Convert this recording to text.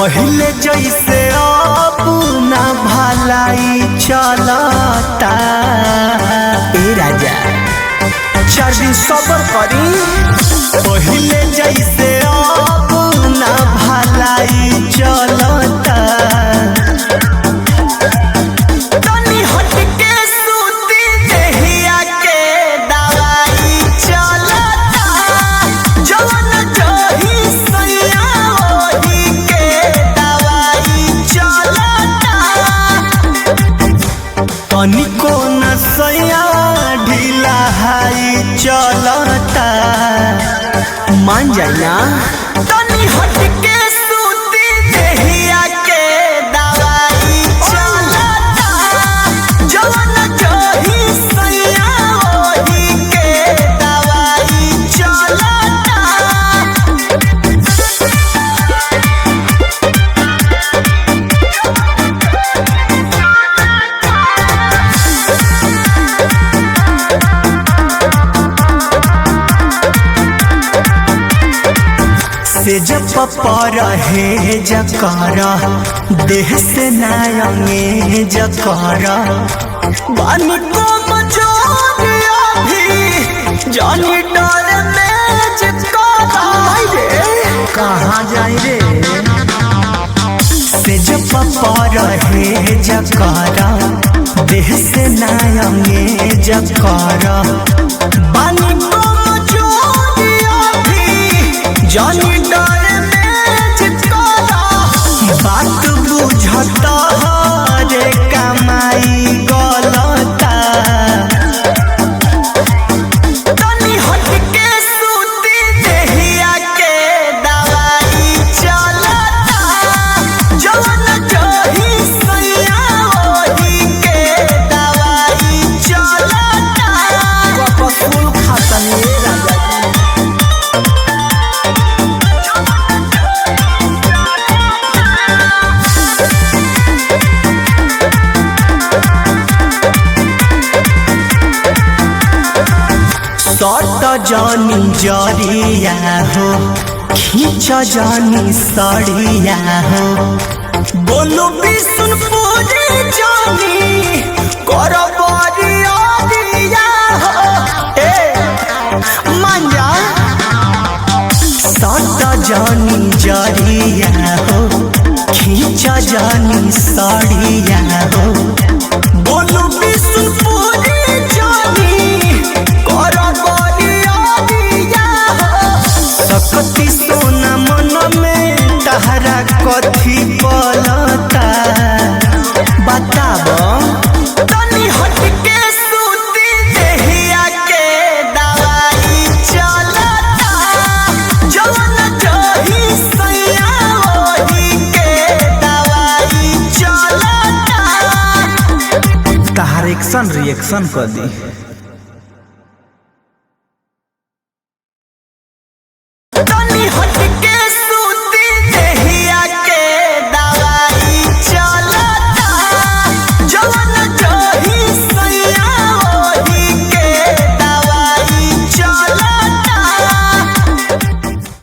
पहले जैसे अब ना भलाई चलता। ए राजा चार दिन सबर करी। पहले जैसे अब ना भलाई चलता। तनी हटके सूती देहिया के दवाई चलता। जवन जही सैया ओही के दवाई चलता। तनिको न सैया ढीला हाई चलता। मान जाइना तनी हटके सूती देहिया के दवाई चलता। जवन जही सैया ओही के दवाई चलता। से जब रहे जकारा देह से नयंगे जकारा। बानी को मजोरिया भी जानी डर में जकारा। कहाँ जाए रे से जब रहे जकारा देह से नयंगे जकारा। बानी को मजोरिया भी जानी बात बुझता रे कमाई गलता। तनी हटके सूती देहिया के दवाई चलता। जवन जही सैया ओही के दवाई चलता। कपसूल खातनी राजा सट जानी जरिया हो खींच जानी सड़िया हो। बोलो विष्णुपुरी जानी कर बरिया हो। मान जा सट जानी जरिया हो खींच जानी सड़िया हो। बोलो विष्णुपुरी जानी सकती सोना मन में तहरा कथी बोलता। बताब तनी हटके सूती देहिया के दवाई चलता। जवन जही सैया ओही के दवाई चलता। तहार एक्शन रिएक्शन कर दी।